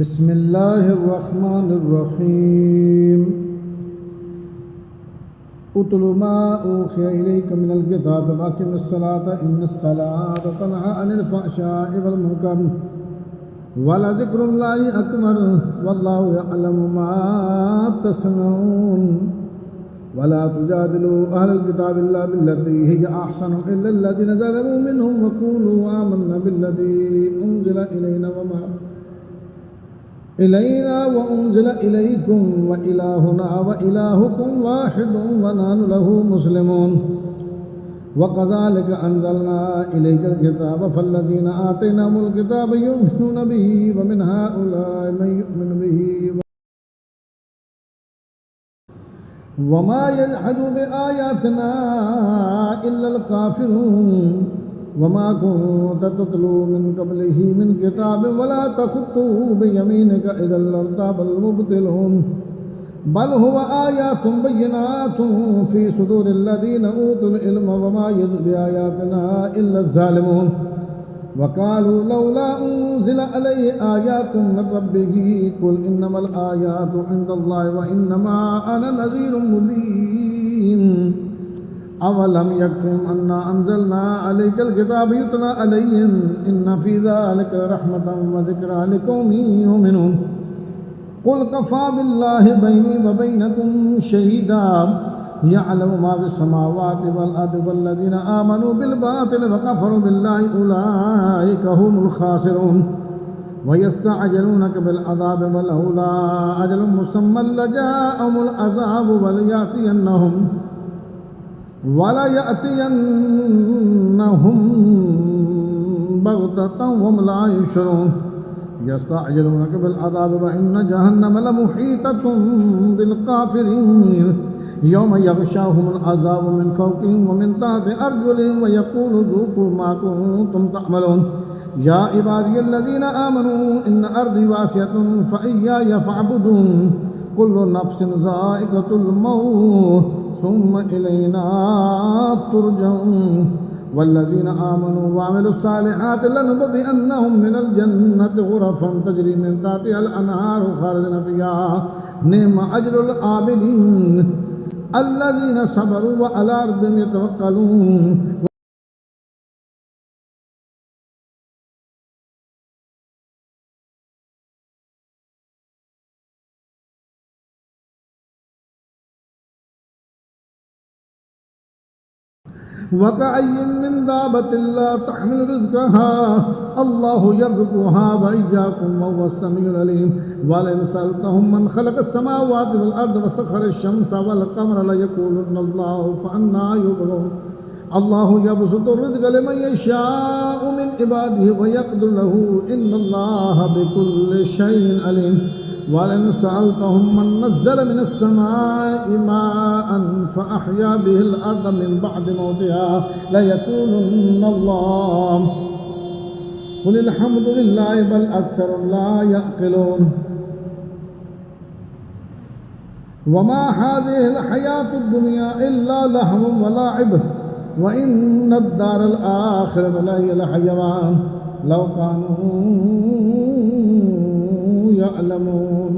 بسم الله الرحمن الرحيم اتل ما أوحي إليك من الكتاب وأقم الصلاة إن الصلاة تنهى عن الفحشاء والمنكر ولذكر الله أكبر والله يعلم ما تصنعون ولا تجادلوا أهل الكتاب إلا بالتي هي أحسن إلا الذين ظلموا منهم وقولوا آمنا بالذي أنزل إلينا وأنزل إليكم وإلهنا وإلهكم واحد ونحن له مسلمون وكذلك أنزلنا إليك الكتاب فالذين آتيناهم الكتاب يؤمنون به ومن هؤلاء من يؤمن به وما يجحد بآياتنا إلا الكافرون وما كنت تتلو من قبله من كتاب ولا تخطه بيمينك إذا لارتاب المبطلون بل هو آيات بينات في صدور الذين أوتوا العلم وما يجحد بآياتنا إلا الظالمون وقالوا لولا أنزل عليه آيات من ربه قل إنما الآيات عند الله وإنما أنا نذير مبين أولم يكفهم أنا أنزلنا عليك الكتاب يتلى عليهم إن في ذلك رحمة وذكرى لقوم يؤمنون قل كفى بالله بيني وبينكم شهيدا يعلم ما في السماوات والأرض والذين آمنوا بالباطل وكفروا بالله أولئك هم الخاسرون ويستعجلونك بالعذاب ولولا أجل مسمى لجاءهم العذاب وليأتينهم بغتة وهم لا يشعرون يستعجلونك بالعذاب وإن جهنم لمحيطة بالكافرين يوم يغشاهم العذاب من فوقهم ومن تحت أرجلهم ويقول ذوقوا ما كنتم تعملون يا عبادي الذين آمنوا إن أرضي واسعة فإياي فاعبدون كل نفس ذائقة الموت ثم إلينا ترجعون والذين آمنوا وعملوا الصالحات لنبوئنهم من الجنة غرفا تجري من تحتها الأنهار خالدين فيها نعم أجر العاملين الذين صبروا وعلى ربهم يتوكلون وكأي من دابة لا تحمل رزقها الله يرزقها وإياكم وهو السميع العليم ولئن سألتهم من خلق السماوات والأرض وسخر الشمس والقمر ليقولن الله فأنى يؤفكون الله يبسط الرزق لمن يشاء من عباده ويقدر له إن الله بكل شيء عليم ولئن سألتهم من نزل من السماء ماء فأحيا به الأرض من بعد موتها ليقولن الله قل الحمد لله بل أكثر لا يعقلون وما هذه الحياة الدنيا إلا لهو ولعب وإن الدار الآخرة لهي الحيوان لو كانوا يعلمون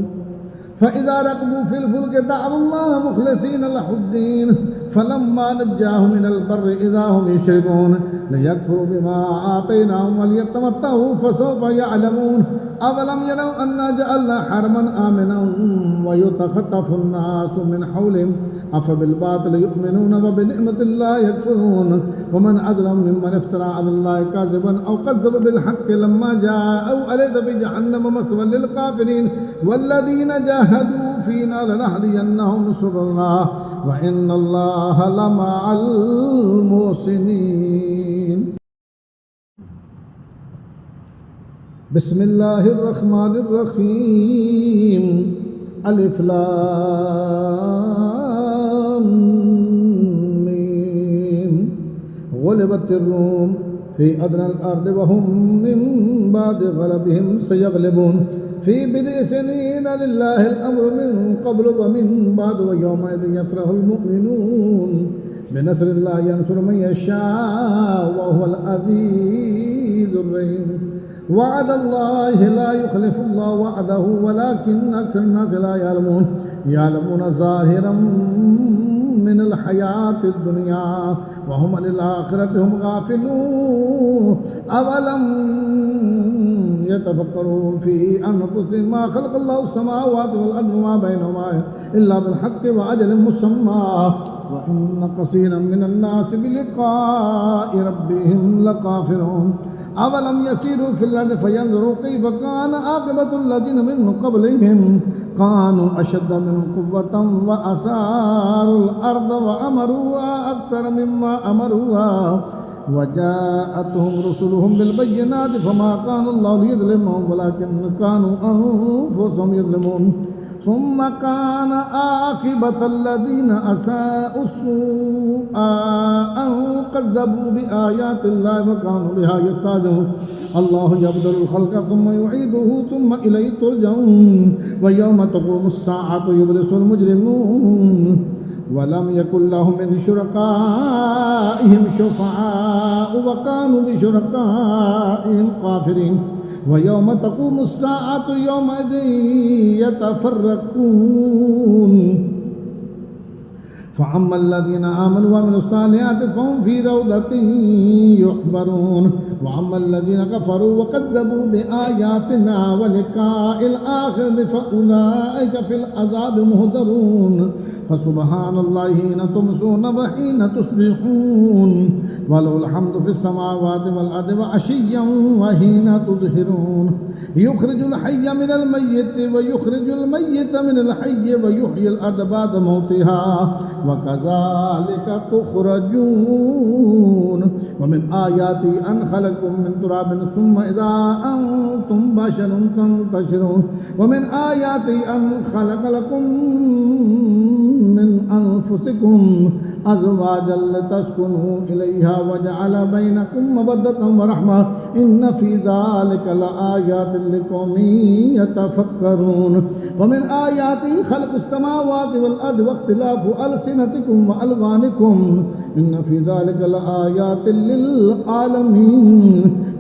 فإذا ركبوا في الفلك دعوا الله مخلصين له الدين فلما نجاهم من البر إذا هم يشركون ليكفروا بما آتيناهم وليتمتعوا فسوف يعلمون أولم يروا أنا جعلنا حرما آمنا ويتخطف الناس من حولهم أفبالباطل يؤمنون وبنعمة الله يكفرون ومن أظلم ممن افترى على الله كاذبا أو كذب بالحق لما جاء أو أليس بجهنم مثوى للكافرين والذين جاهدوا فينا لنهدينهم سبلنا وإن الله لمع المحسنين بسم الله الرحمن الرحيم ألف لام ميم غلبت الروم في أدنى الأرض وهم من بعد غلبهم سيغلبون في بدء سنين لله الأمر من قبل ومن بعد ويومئذ يفرح المؤمنون بنصر الله ينصر من يشاء وهو العزيز الرحيم وعد الله لا يخلف الله وعده ولكن أكثر الناس لا يعلمون ظاهرا من الحياة الدنيا وهم عن الآخرة هم غافلون أولم يتفكروا في أنفسهم ما خلق الله السماوات والأرض وما بينهما إلا بالحق وأجل مسمى وإن كثيرا من الناس بلقاء ربهم لكافرون أولم يسيروا في الأرض فينظروا كيف كان عاقبة الذين من قبلهم كانوا أشد منهم قوة وأثاروا الأرض وأمروها أكثر مما أمروها وجاءتهم رسلهم بالبينات فما كان الله ليظلمهم ولكن كانوا أنفسهم يظلمون ثم كان عاقبة الذين أساءوا السوء أن كذبوا بآيات الله وكانوا بها يستهزئون الله يبدل الخلق ثم يعيده ثم إليه ترجعون ويوم تقوم الساعة يبلس المجرمون ولم يكن لهم من شركائهم شفعاء وكانوا بشركائهم كافرين ويوم تقوم الساعة يومئذ يتفرقون فأما الذين آمنوا وعملوا الصالحات فهم في روضة يحبرون وأما الذين كفروا وكذبوا بآياتنا ولقاء الآخرة فأولئك في العذاب مهدرون فسبحان الله حين تمسون وحين تصبحون وله الحمد في السماوات والأرض وعشيا وحين تظهرون يخرج الحي من الميت ويخرج الميت من الحي ويحيي الأرض بعد موتها وكذلك تخرجون ومن آياته أن خلقكم من تراب ثم إذا أنتم بشر تنتشرون ومن آياته أن خلق لكم من أنفسكم أزواجا لتسكنوا إليها وجعل بينكم مودة ورحمة إن في ذلك لآيات لقوم يتفكرون ومن آياته خلق السماوات والأرض واختلاف ألسنتكم وألوانكم إن في ذلك لآيات للعالمين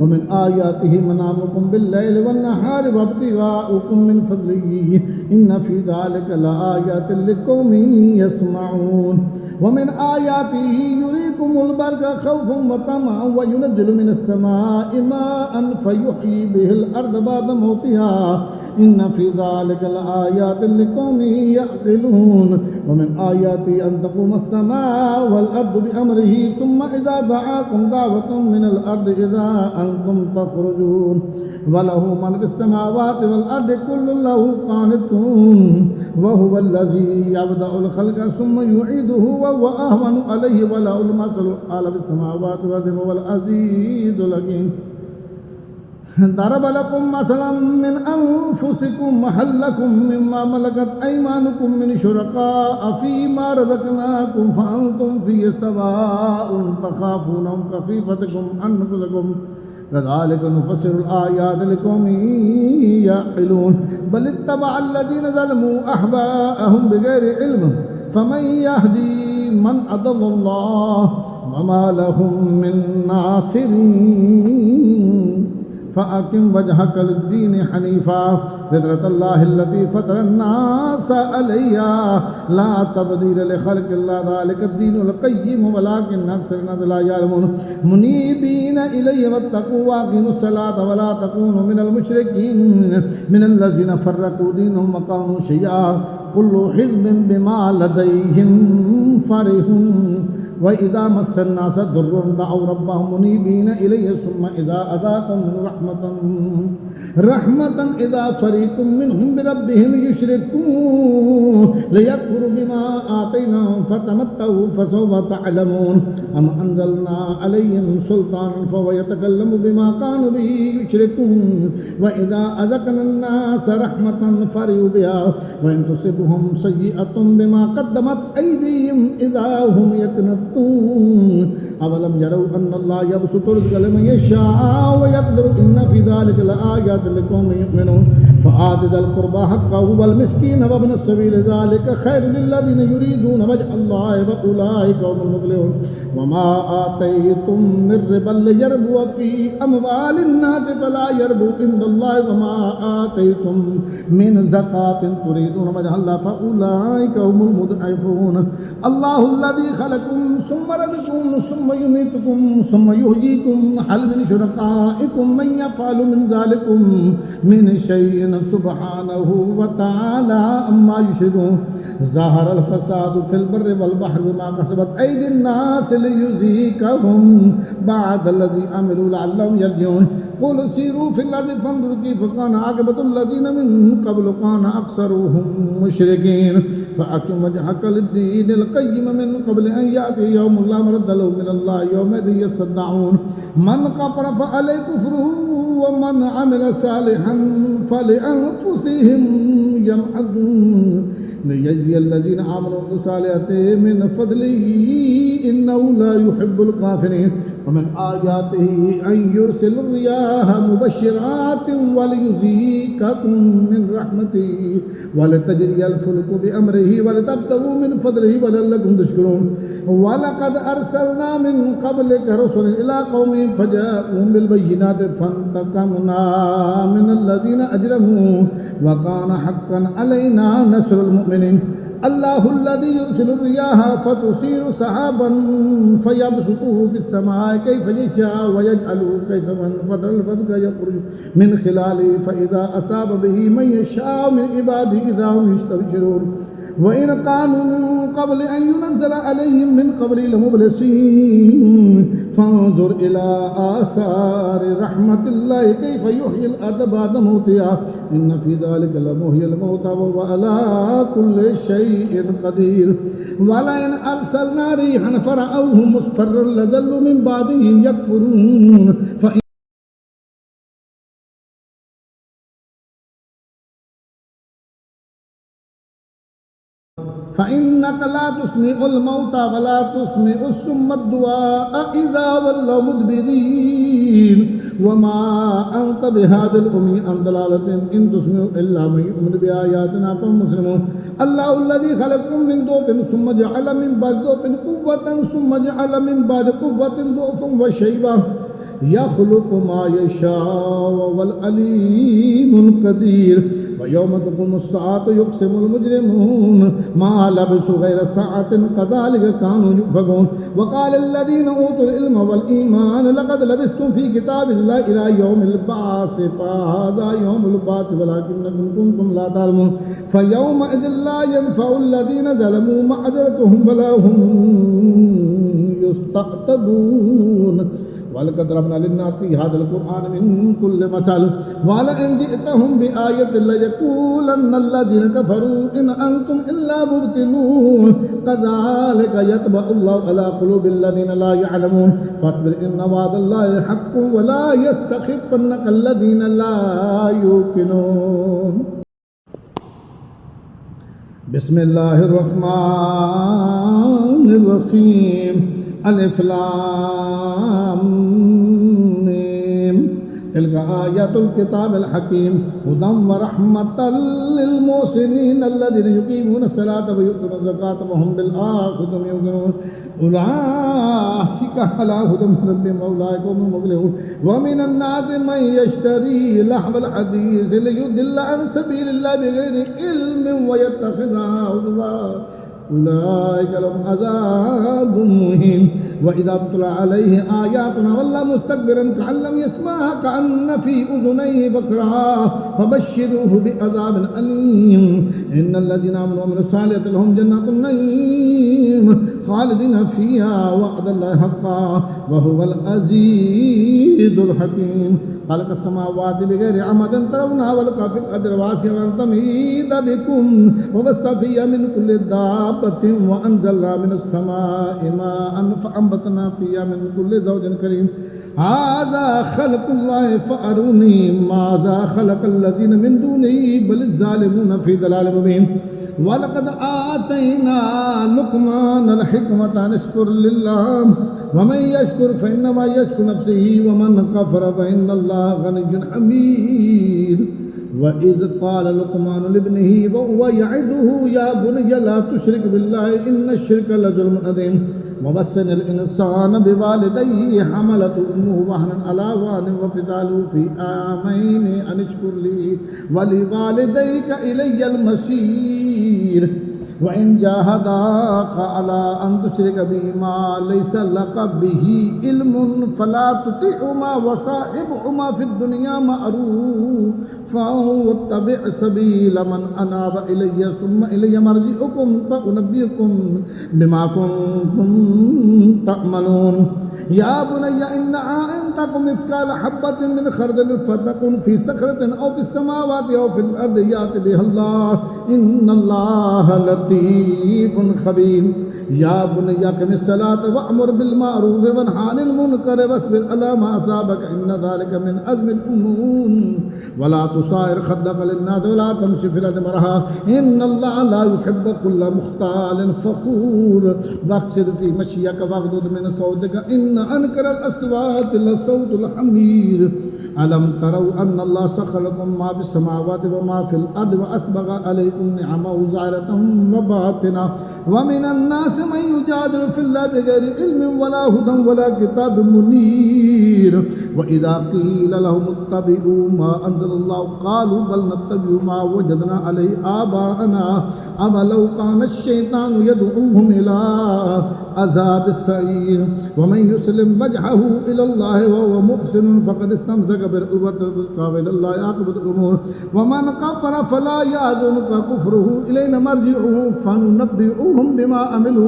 ومن آياته منامكم بالليل والنهار وابتغاؤكم من فضله إن في ذلك لآيات لقوم يسمعون ومن آياته يريكم البرق خوفا وطمعا وينزل من السماء ماء فيحيي به الأرض بعد موتها إن في ذلك لآيات لقوم يعقلون ومن آياته أن تقوم السماء والأرض بأمره ثم إذا دعاكم دعوة من الأرض إذا أنتم تخرجون وله من في السماوات والأرض كل له قانتون وهو الذي يبدأ الخلق ثم يعيده وهو أهون عليه وله المثل الأعلى في السماوات والأرض وهو العزيز الحكيم ضرب لكم مثلا من أنفسكم هل لكم مما ملكت أيمانكم من شركاء فيما رزقناكم فأنتم فيه سواء تخافونهم كخيفتكم أنفسكم كذلك نفسر الآيات لقوم يعقلون بل اتبع الذين ظلموا أهواءهم بغير علم فمن يهدي من أضل الله وما لهم من ناصرين فأقم وجهك للدين حنيفا فطرة الله التي فطر الناس عليها لا تبديل لخلق الله ذلك الدين القيم ولكن أكثر الناس لا يعلمون منيبين إليه واتقوا وأقيموا الصلاة ولا تكونوا من المشركين من الذين فرقوا دينهم وكانوا شيعا كل حزب بما لديهم فرحون وإذا مس الناس ضر دعوا ربهم منيبين إليه ثم إذا أذاقهم من رحمة إذا فريق منهم بربهم يشركون ليكفروا بما آتيناهم فتمتعوا فسوف تعلمون أم أنزلنا عليهم سلطانا فهو يتكلم بما كانوا به يشركون وإذا أذقنا الناس رحمة فرحوا بها وإن تصبهم سيئة بما قدمت أيديهم إذا هم يقنطون أولم يروا أن الله يبسط الرزق لمن يشاء ويقدر إن في ذلك لآيات لقوم يؤمنون فآت ذا القربى حقه والمسكين وابن السبيل ذلك خير للذين يريدون وجه الله وأولئك هم المفلحون وما آتيتم من ربا ليربو في أموال الناس فلا يربو عند الله وما آتيتم من زكاة تريدون وجه الله فأولئك هم المضعفون الله الذي خلقكم ثم رزقكم ثم يميتكم ثم يحييكم هل من شركائكم من يفعل من ذلكم من شيء سبحانه وتعالى أما يشركون ظهر الفساد في البر والبحر بما كسبت أيدي الناس ليذيقهم بعد الذي عملوا لعلهم يرجعون قل سيروا في الأرض فانظروا كيف كان عاقبة الذين من قبل كان أكثرهم مشركين فأقم وجهك للدين القيم من قبل أن يأتي يوم لا مرد له من الله يومئذ يصدعون من كفر فعليه كفره ومن عمل صالحا فلأنفسهم يمحدون ليجزي الذين آمنوا بالصالحات من فضله إنه لا يحب الكافرين ومن آياته أن يرسل الرياح مبشرات وليذيقكم من رحمته ولتجري الفلك بأمره ولتبتغوا من فضله ولعلكم تشكرون ولقد أرسلنا من قبلك رسلا إلى قومهم فجاءوهم بالبينات فانتقمنا من الذين أجرموا وكان حقا علينا نصر المؤمنين الله الذي يرسل الرياح فتثير سحابا فيبسطه في السماء كيف يشاء ويجعله كيفا فترى الفلك يخرج من خلاله فإذا أصاب به من يشاء من عباده إذا هم يستبشرون وإن كانوا من قبل أن ينزل عليهم من قبل لمبلسين فانظر إلى آثار رحمة الله كيف يحيي الأرض بعد موتها إن في ذلك لمحيي الموتى وهو على كل شيء قدير ولئن أرسلنا ريحا فرأوه مصفرا لظلوا من بعده يكفرون فإنك لا تسمع الموتى ولا تسمع الصم الدعاء إذا ولوا مدبرين وما أنت بهذا الأمي عن ضلالة إن تسمع إلا من يؤمن بآياتنا فهم مسلمون الله الذي خلقكم من ضعف ثم جعل من بعد ضعف قوة ثم جعل من بعد قوة ضعفا وشيبة يخلق ما يشاء وهو العليم القدير ويوم تقوم الساعة يقسم المجرمون ما لبثوا غير ساعة كذلك كانوا يؤفكون وقال الذين أوتوا العلم والإيمان لقد لبثتم في كتاب الله إلى يوم البعث فهذا يوم البعث ولكنكم كنتم لا تعلمون فيومئذ لا ينفع الذين ظلموا معذرتهم ولا هم يستعتبون ولقد ضربنا للناس في هذا القرآن من كل مثل ولئن جئتهم بآية ليقولن الذين كفروا إن أنتم إلا مبطلون كذلك يطبع الله على قلوب الذين لا يعلمون فاصبر إن وعد الله حق ولا يستخفنك الذين لا يوقنون بسم الله الرحمن الرحيم ألف لام ميم تلك آيات الكتاب الحكيم هدى ورحمة للمحسنين الذين يقيمون الصلاة ويؤتون الزكاة وهم بالآخرة هم يوقنون أولئك على هدى من ربهم وأولئك هم المفلحون ومن الناس من يشتري لحم الحديث ليضل عن سبيل الله بغير علم ويتخذها هزوا أولئك لهم عذاب مهين وإذا تتلى عليه آياتنا ولى مستكبرا كأن لم يسمعها كأن في أذنيه وقرا فبشروه بعذاب أليم إن الذين آمنوا وعملوا الصالحات لهم جنات النعيم خالدين فيها وعد الله حقا وهو العزيز الحكيم خلق السماوات بغير عمد ترونها ولقى في الأرض رواسي وأن تميد بكم وبث فيها من كل دابة وأنزلنا من السماء ماء فأنبتنا فيها من كل زوج كريم هذا خلق الله فأروني ماذا خلق الذين من دونه بل الظالمون في ضلال مبين वलक़द आतैना लुक़मान अल-हिकमत अन अश्कुर लिल्लाह वमन यश्कुर फ़इन्नमा यश्कुरु नफ़्सिही वमन कफ़र फ़इन्नल्लाह गनिय्युन हमीद। वइज़ क़ाल लुक़मान लिब्निही वहुवा यइज़ुहु या बुनय्य ला तुश्रिक बिल्लाहि इन्नश-शिर्क लज़ुल्मुन अज़ीम। ववस्सैनल इंसान बिवालिदैहि हमलतहु उम्मुहु वहनन अला वहनिन वफ़िसालुहु फ़ी आमैनि अन इश्कुर ली वलिवालिदैका इलैयल मसीर। वइन जाहदाका अला अन तुश्रिक बी मा लैसा लका बिही इल्मुन फला तुतिउहुमा वसाहिबहुमा फ़िद दुनिया मअरूफ़ा वत्तबि' सबीला मन अनाब इलैया सुम्मा इलैया मर्जिउकुम फ़उनब्बिउकुम बिमा कुंतुम तअमलून। या बुनय्या इन्नहा इन तक मिस्काल हब्बतिन मिन खर्दलिन फतकुन फ़ी सखरतिन औ फ़िस समावाति औ फ़िल अर्दि याति बिहल्लाह इन्नल्लाहा लतीफ़ुन खबीर। या बुनय्या अक़िमिस सलात वअमुर बिल मारूफ़ वन्हा अनिल मुनकर वस्बिर अला मा असाबक इन्न ज़ालिका मिन अज़्मिल उमूर। वला तुसाइर खद्दक लिन्नास वला तमशि फिल अर्दि मरहा इन्नल्लाहा ला युहिब्बु कुल्ला मुख्तालिन फ़ख़ूर। वक़्सिद फ़ी मश्यक वग़्दुद मिन सौतिक इन्न अनकरल अस्वाति लसौतुल हमीर। अलम तरौ अन्नल्लाह सख़्ख़र लकुम मा फ़िस समावाति व मा फ़िल अर्दि व अस्बग़ अलैकुम निअमहु ज़ाहिरतन व बातिना व मिनन नास मन युजादिलु फ़िल्लाहि बिग़ैरि इल्मिन वला हुदन वला किताबिन मुनीर। व इज़ा क़ील लहुम इत्तबि'ू मा अंज़लल्लाहु क़ालू बल नत्तबि'ू मा वजदना अलैहि आबाअना अवलौ कान अश-शैतानु यद'ऊहुम इला अज़ाबिस सईर। व मन युस्लिम वजहहु इलल्लाहि व हुवा मुहसिन फ़क़द इस्तमसक बिल उर्वतिल वुस्क़ा व इलल्लाहि आक़िबतुल उमूर। व मन कफ़र फ़ला यहज़ुनका कुफ़्रुहु इलैना मर्जिउहुम फ़नुनब्बिउहुम बिमा अमिलू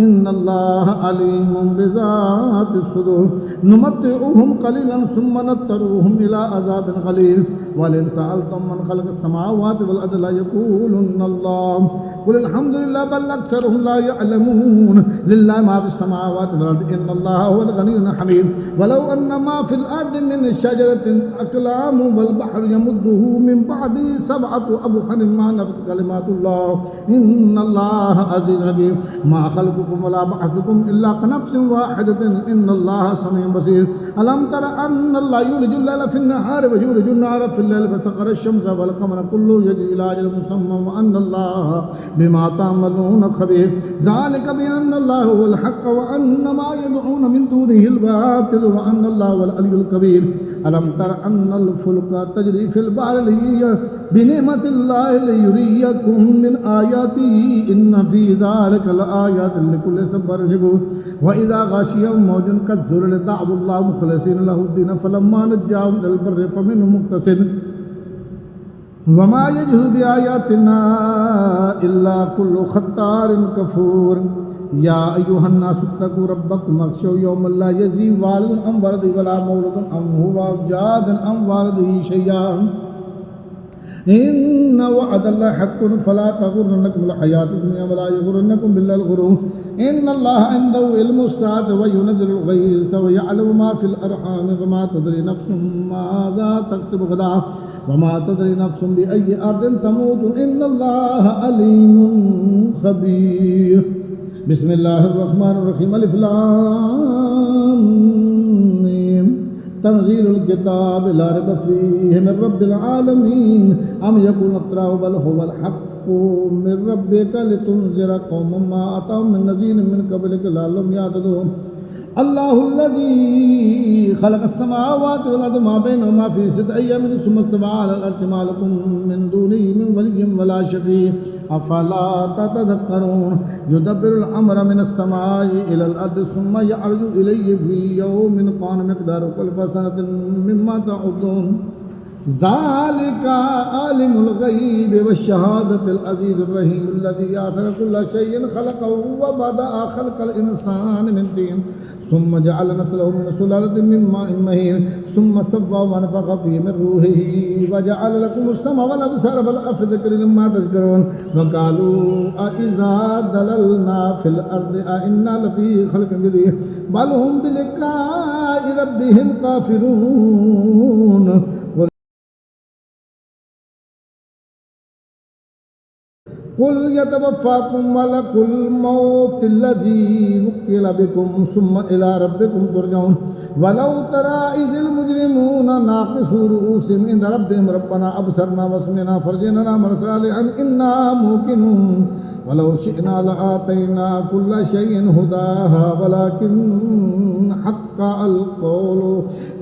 इन्नल्लाहा अलीमुम बिज़ातिस सुदूर। नुमत्तिउहुम क़लीलन सुम्मा नत्तरुहुम इला अज़ाबिन ग़लीज़। वलइन सअल्तहुम मन ख़लक़स समावाति वल अर्ज़ ला यक़ूलुन्नल्लाह क़ुल अल्हम्दुलिल्लाह बल अक्सरुहुम ला यअलमून। लिल्लाहि मा फ़िस समावाति वल अर्ज़ इन्नल्लाहा हुवल ग़निय्युल हमीद। वलौ अन्ना मा फ़िल अर्ज़ि मिन शजरतिन अक़लामुन वल बहरु यमुद्दुहु मिन बअदिही सबअतु अबहुरिन मा नफ़दत कलिमातुल्लाह इन्नल्लाहा अज़ीज़ुन हकीम। मा ख़ल्क़ुकुम वला बअ्सुकुम इल्ला कनफ़्सिन वाहिदतिन इन्नल्लाहा समीउन बसीर। अलम तर अन्नल्लाहा युलिजुल लैला फ़िन-नहारि व युलिजुन नहारा फ़िल-लैलि व सख़्ख़र अश-शम्स वल क़मरा कुल्लुन यजरी इला अजलिन मुसम्मा व अन्नल्लाहा बिमा तअमलून खबीर। ज़ालिका बिअन्नल्लाहा हुवल हक़्क़ व अन्न मा यदऊन मिन दूनिहिल बातिल व अन्नल्लाहा हुवल अलियुल कबीर। अलम तर अन्नल फुल्का तजरी फ़िल बहरि बिनिअमतिल्लाहि लियुरियकुम मिन आयातिही इन्न फ़ी ज़ालिका लआयातिन लिकुल्लि सब्बारिन शकूर। व इज़ा ग़शियहुम मौजुन कज़्ज़ुल्लि दअवुल्लाह मुख़लिसीना लहुद्दीन फ़लम्मा नज्जाहुम इलल बर्रि फ़मिनहुम मुक़्तसिद वमा यजहदु बिआयातिना इल्ला कुल्लु ख़त्तारिन कफ़ूर। या अय्युहन्नासु इत्तक़ू रब्बकुम वख़शौ यौमन ला यज़ी वालिदुन अन वलदिही वला मौलूदुन अन हुवा जाज़िन अन वालिदिही शैय्अन इन्न वअदल्लाहि हक़्क़ुन फ़ला तग़ुर्रन्नकुमुल हयातुद दुनिया वला यग़ुर्रन्नकुम बिल्लाहिल ग़ुरूर। इन्नल्लाहा इंदहु इल्मुस्साअति व युनज़्ज़िलुल ग़ैज़ व यअलमु मा फ़िल अरहाम व मा तदरी नफ़्सुम माज़ा तक्सिबु गदा व मा तदरी नफ़्सुम बिअय्यि अर्दिन तमूतु इन्नल्लाहा अलीमुन ख़बीर। बिस्मिल्लाहिर रहमानिर रहीम। अलिफ लाम मीम। तनज़ीलुल किताब ला रैब फ़ीहि मिन रब्बिल आलमीन अम यक़ूलून इफ़्तराहु बल हुवल हक़्क़ु मिन रब्बिका लितुनज़िरा क़ौमम मा अताहुम मिन नज़ीरिन मिन क़ब्लिका लअल्लहुम यहतदून। अल्लाहुल्लज़ी ख़लक़स समावाति वल अर्ज़ मा बैनहुमा फ़ी सित्तति अय्यामिन सुम्मा इस्तवा अलल अर्शि मा लकुम मिन दूनिही मिन वलिय्यिन वला शफ़ीअ अफ़ला ततज़क्करून। युदब्बिरुल अम्रा मिनस समाई इलल अर्ज़ि सुम्मा यअरुजु इलैहि फ़ी यौमिन कान मिक़दारुहु अल्फ़ सनतिन मिम्मा तअुद्दून। ज़ालिका आलिमुल ग़ैबि वश्शहादतिल अज़ीज़ुर रहीमुल्लज़ी अहसन कुल्ला शैइन ख़लक़हु व बदअ ख़ल्क़ल इंसानि मिन तीन सुम्मा जअल नस्लहु मिन सुलालतिन मिन माइन महीन सुम्मा सव्वा व नफ़ख़ फ़ीहि मिन रूहिही व जअल लकुमुस समअ वल अब्सारा वल अफ़इदता क़लीलन मा तशकुरून। व क़ालू अइज़ा दललना फ़िल अर्ज़ि अइन्ना लफ़ी ख़ल्क़िन जदीद बल हुम बिलिक़ाइ रब्बिहिम काफ़िरून। कुल यतवफ़ाकुम मलकुल मौतिल्लज़ी वुक्किला बिकुम सुम्मा इला रब्बिकुम तुरजऊन वलौ तरा इज़िल मुजरिमूना नाक़िसू रुऊसिहिम इंदा रब्बिहिम रब्बना अबसरना वस्मिना फरजिना नअमल सालिहन इन्ना मूक़िनून वलौ शिअना लआतैना कुल्ला शैइन हुदाहा वलाकिन हक्कल कौलु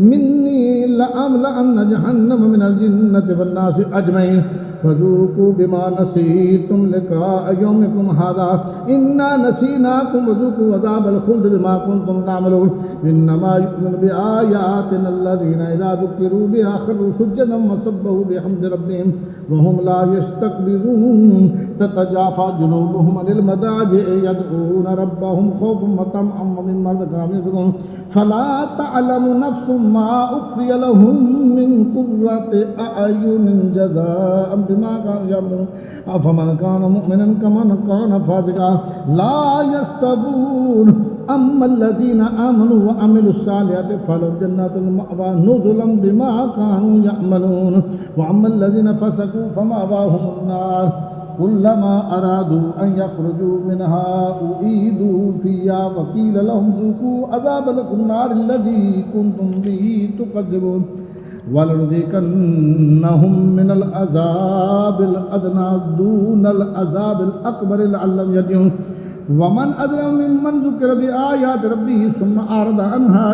मिन्नी लअमलअन्ना जहन्नम मिनल जिन्नति वन्नासि अजमईन फ़ज़ूक़ू बिमा नसीतुम लिक़ाअ यौमिकुम हाज़ा इन्ना नसीनाकुम वज़ूक़ू अज़ाबल ख़ुल्द बिमा कुन्तुम तामलून इन्नमा युमिनु बिआयातिना अल्लज़ीना इज़ा ज़ुक्किरू बिहा ख़र्रू सुज्जदन वसब्बहू बिहम्दि रब्बिहिम वहुम ला यस्तकबिरून ततजाफ़ा जुनूबुहुम अनिल मदाजि'i यदऊना रब्बहुम ख़ौफ़न व तमअन व मिम्मा रज़क़नाहुम यunfiqून फ़ला तअलमु नफ़्सुम मा उख़फ़िय लहुम मिन क़ुर्रति अअयुनिन जज़ाअन बिमा कानू यअमलून अफ़मन कान मुमिनन कमन कान फ़ासिक़ा ला यस्तवून अम्मल्लज़ीना आमनू व अमिलुस्सालिहाति फ़लहुम जन्नातुल मअवा नुज़ुलन बिमा कानू यअमलून व अम्मल्लज़ीना फ़सक़ू फ़मअवाहुमुन नार कुल्लमा अरादू अन यख़रुजू मिनहा उईदू फ़ीहा व क़ील लहुम ज़ूक़ू अज़ाबल नारिल्लज़ी कुन्तुम बिही तुकज़्ज़िबून वलनुज़ीक़न्नहुम मिनल अज़ाबिल अदना दूनल अज़ाबिल अकबर लअल्लहुम यरजिऊन वमन अज़लमु मिम्मन ज़ुक्किर बिआयाति रब्बिही सुम्मा अअरज़ अन्हा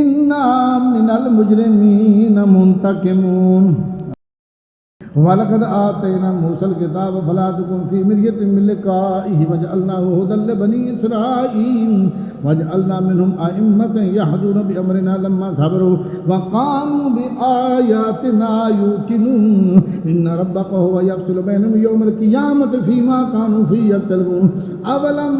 इन्ना मिनल मुजरिमीन मुंतकिमून वलक़द आतैना मूसल किताब फला तकुन फ़ी मिर्यतिन मिन लिक़ाइहि वजअलनाहु हुदल लिबनी इसराईल वजअलना मिनहुम अइम्मतन यहदूना बिअमरिना लम्मा सबरू व कानू बिआयातिना यूक़िनून इन्ना रब्बका हुवा यफ़्सिलु बैनहुम यौमल क़ियामति फ़ीमा कानू फ़ीहि यख्तलिफ़ून अवलम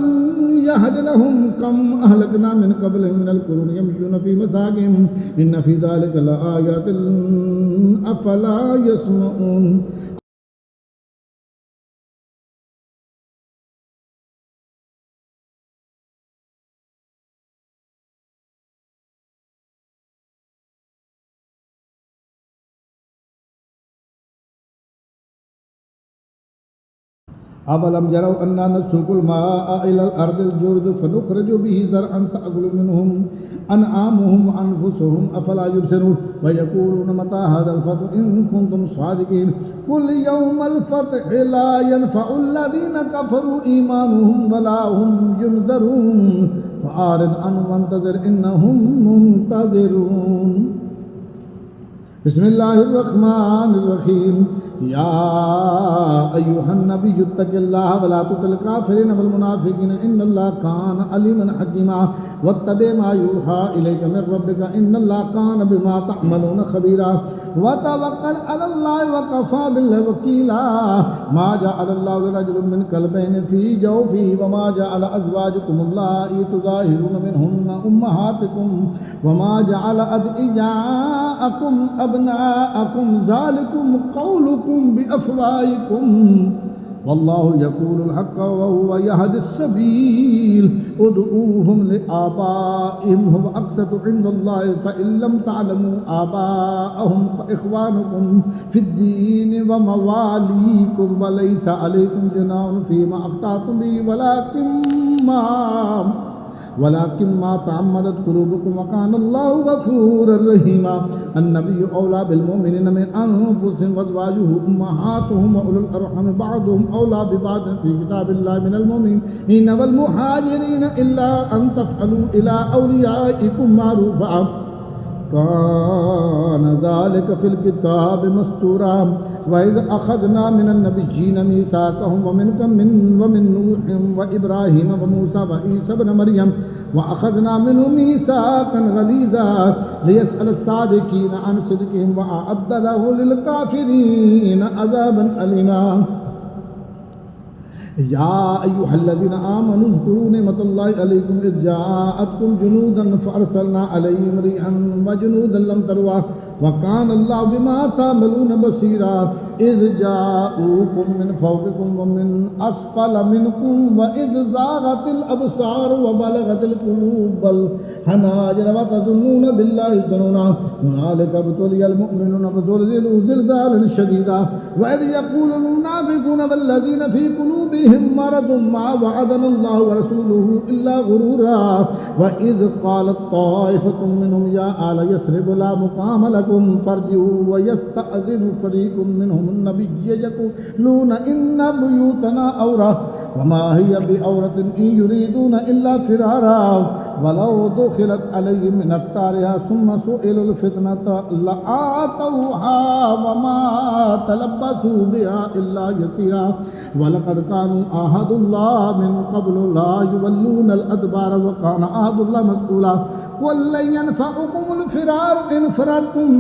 यहद लहुम कम अहलकना मिन क़ब्लिहिम मिनल क़ुरूनि यमशूना फ़ी मसाकिनिहिम इन्न फ़ी ज़ालिका लआयातिन अफ़ला यस्मऊन अवलम यरौ अन्ना नसुकुल माअ इलल अर्दिल जुर्द फनुख़रिजु बिही ज़रअन तअकुलु मिन्हुम अनआमुहुम व अनफुसुहुम अफ़ला युबसिरून व यक़ूलून मता हाज़ल फ़त्हु इन कुन्तुम स्वादिक़ीन कुल यौमल फ़त्हि ला यनफ़अुल लज़ीना कफ़रू ईमानुहुम वला हुम युनज़रून फ़अरिज़ अन्हुम वंतज़िर इन्नहुम मुंतज़िरून बिस्मिल्लाहिर्रहमानिर्रहीम या अय्युहन नबिय्यु इत्तक़िल्लाह व ला तुतिल काफ़िरीन वल मुनाफ़िक़ीन इन्नल्लाह कान अलीमन हकीमा वत्तबि मा यूहा इलैका मिर रब्बिका इन्नल्लाह कान बिमा तअमलून खबीरा व तवक्कल अलल्लाहि व कफ़ा बिल्लाहि वकीला मा जअलल्लाहु लिरजुलिन मिन क़ल्बैनि फ़ी जौफ़िही व मा जअल अज़वाजुकुमुल्लाती तुज़ाहिरून मिनहुन्ना उम्महातिकुम व मा जअल अदइयाअकुम अबनाअकुम ज़ालिकुम क़ौलुकुम बिअफ़वाहिकुम वल्लाहु यक़ूलुल हक़्क़ व हुवा यहदिस सबील उदऊहुम लिआबाइहिम हुव अक़सतु इंदल्लाहि फ़इन लम तअलमू आबाअहुम फ़इख़्वानुकुम फ़िद्दीन व मवालीकुम व लैसा अलैकुम जुनाहुन फ़ीमा अख़्तअतुम बिही वलाकिन मा तअम्मदत कुलूबुकुम व कान अल्लाहु गफ़ूरर रहीमा अन्नबिय्यु औला बिल मुमिनीन मिन अनफुसिहिम व अज़वाजुहु उम्महातुहुम व उलुल अरहम बअदुहुम औला बिबअदिन फ़ी किताबिल्लाहि मिनल मुमिनीन वल मुहाजिरीन इल्ला अन तफ़अलू इला औलियाइकुम मारूफ़ा कान ज़ालिका फ़िल किताबि मस्तूरा व इज़ अख़ज़ना मिनन नबिय्यीन मीसाक़हुम व मिनका व मिन नूहिन व इब्राहीम व मूसा व ईसा इब्न मरियम व अख़ज़ना मिनहुम मीसाक़न ग़लीज़ा लियस्अल अस्सादिक़ीन अन सिद्क़िहिम व अअद्द लहुम लिल काफ़िरीन अज़ाबन अलीमा या अय्युहल्लज़ीना आमनू उज़्कुरू निअमतल्लाहि अलैकुम इज़ जाअतकुम जुनूदन फअरसलना अलैहिम रिहन व जुनूदन लम तरुहा व काना अल्लाहु बिमा तअमलून बसीरा इज़ जाऊकुम मिन फ़ौक़िकुम व मिन अस्फ़ल मिनकुम व इज़ ज़ाग़तिल अबसार व बलगतिल क़ुलूबुल हनाजिर व तज़ुन्नून बिल्लाहि ज़ुनूना हुनालिका इब्तुलियल मुअमिनूना फ़ज़ुलज़िलू ज़िलज़ालन शदीदा व इज़ यक़ूलुल मुनाफ़िक़ूना वल्लज़ीना फ़ी क़ुलूबिहिम मरदुम मा वअदनल्लाहु व रसूलुहु इल्ला गुरूरा व इज़ क़ालत ताइफ़तुम मिनहुम या आल यस्रिब ला मुक़ाम लकुम फर्जिऊ व यस्तअज़िनु फ़रीक़ुम मिनहुम अन्नबिय्य यक़ूलूना इन्ना बुयूतना औरा व मा हिय बिऔरतिन इन युरीदूना इल्ला फ़िरारा वलौ दुख़िलत अलैहिम मिन अक़तारिहा सुम्मा सुइलुल फ़ितनता लआतौहा व मा तलब्बसू बिहा इल्ला यसीरा वलक़द कानू अहदुल्लाह मिन क़ब्लु ला युवल्लूनल अदबार व काना अहदुल्लाह मस्ऊला क़ुल लन यनफ़अकुमुल फ़िरारु इन फ़ररतुम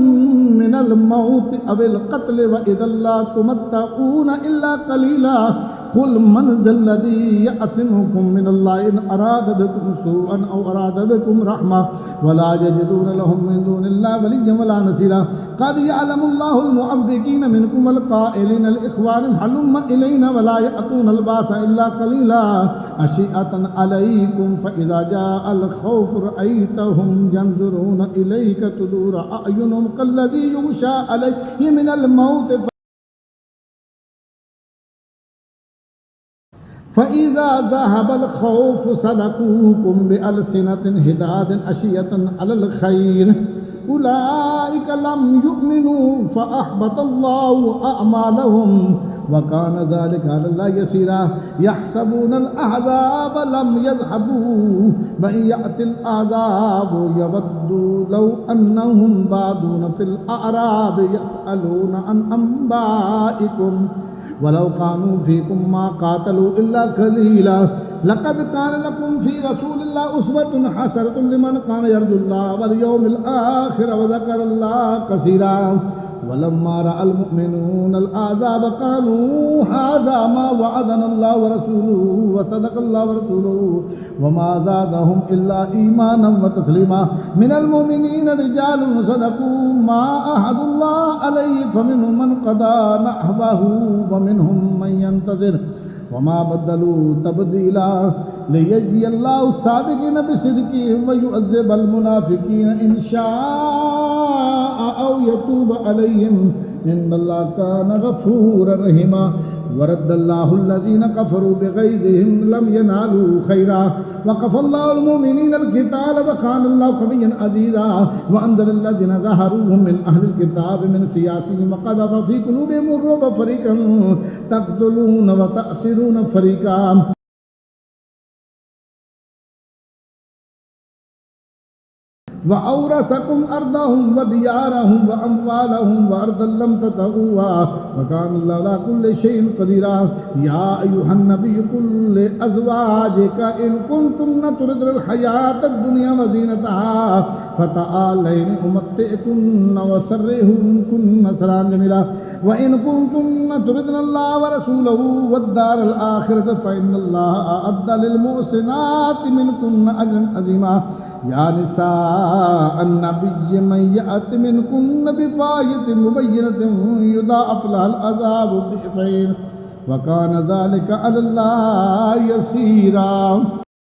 मिनल मौति अविल क़त्ल व इज़् ला तुमत्तऊना इल्ला क़लीला क़ुल मन ज़ल्लज़ी यअसिमुकुम मिनल्लाहि इन अराद बिकुम सूअन औ अराद बिकुम रहमा वला यजिदूना लहुम मिन दूनिल्लाहि वलिय्यन वला नसीरा क़द यअलमुल्लाहुल मुअव्विक़ीना मिनकुम वल क़ाइलीना लिइख़वानिहिम हलुम्मा इलैना वला यअतूनल बासा इल्ला क़लीला अशिअतन अलैकुम फ़इज़ा जाअल ख़ौफ़ु रअयतहुम यंज़ुरूना इलैका तुदूरा अअयुनुहुम कल्लज़ी युग़शा अलैहि मिनल मौत फ़इज़ा ज़हबल ख़ौफ़ु सलकूकुम बिअलसिनतिन हिदादिन अशियतन अलल ख़ैर उलाइका लम युमिनू फ़अहबतल्लाहु अअमालहुम व काना ज़ालिका अलल्लाहि यसीरा यहसबूनल अहज़ाब लम यज़हबू व इन यअतिल अज़ाबु यवद्दू लौ अन्नहुम बादून फ़िल अअराब यसअलूना अन अंबाइकुम वलौ कानू फ़ीकुम मा क़ातलू इल्ला क़लीला लक़द कान लकुम फ़ी रसूलिल्लाहि उस्वतुन हसनतुन लिमन कान यर्जुल्लाह वल यौमिल आखिर व ज़करल्लाह कसीरा वलम्मा रअल मुअमिनूनल अहज़ाब क़ालू हाज़ा मा वअदनल्लाहु व रसूलुहु व सदक़ल्लाहु व रसूलुहु व मा ज़ादहुम इल्ला ईमानन व तस्लीमा मिनल मुमिनीना रिजालुन सदक़ू मा अहदुल्लाह अलैहि फमिनहुम मन क़दा नहबहु व मिनहुम मन यंतज़िर व मा बद्दलू तब्दीला लियज़ियल्लाहु सादिक़ीन बिसिदक़िहिम व युअज़्ज़िबल मुनाफ़िक़ीन इन शाअ औ यतूब अलैहिम इन्नल्लाह काना गफ़ूरर रहीमा वरद्दल्लाहु अल्लज़ीना कफ़रू बिग़ैज़िहिम लम यनालू खैरा व कफ़ल्लाहुल मुमिनीनल क़िताल व कानल्लाहु क़विय्यन अज़ीज़ा व अंज़लल्लज़ीना ज़हरूहुम मिन अहलिल किताब मिन सियासिहिम व क़ज़फ़ फ़ी क़ुलूबिहिमुर रुअब फ़रीक़न तक़्तुलूना व तअसिरूना फ़रीक़ा व औरसकुम अर्दहुम व दियारहुम व अम्वालहुम व अर्दन लम ततऊहा व काना अल्लाहु अला कुल्लि शैइन क़दीरा या अय्युहन नबिय्यु कुल लिअज़वाजिका इन कुन्तुन्ना तुरिदुल हयातद दुनिया व ज़ीनतहा फ़तआलैनि उमत्तिअकुन्ना व सर्रिहुकुन्ना सरान जमीला व इन कुन्तुन्ना तुरिदुल्लाह व रसूलहु वद्दारल आखिरत फ़इन्नल्लाह अअद्द लिल मुहसिनाति मिनकुन्ना अजरन अज़ीमा या निसा अन्नबिय्य मन यअति मिनकुन्न बिफ़ाहिशतिन मुबय्यनतिन युदाअफ़ लहल अज़ाबु बिफ़ैन व काना ज़ालिका अलल्लाहि यसीरा।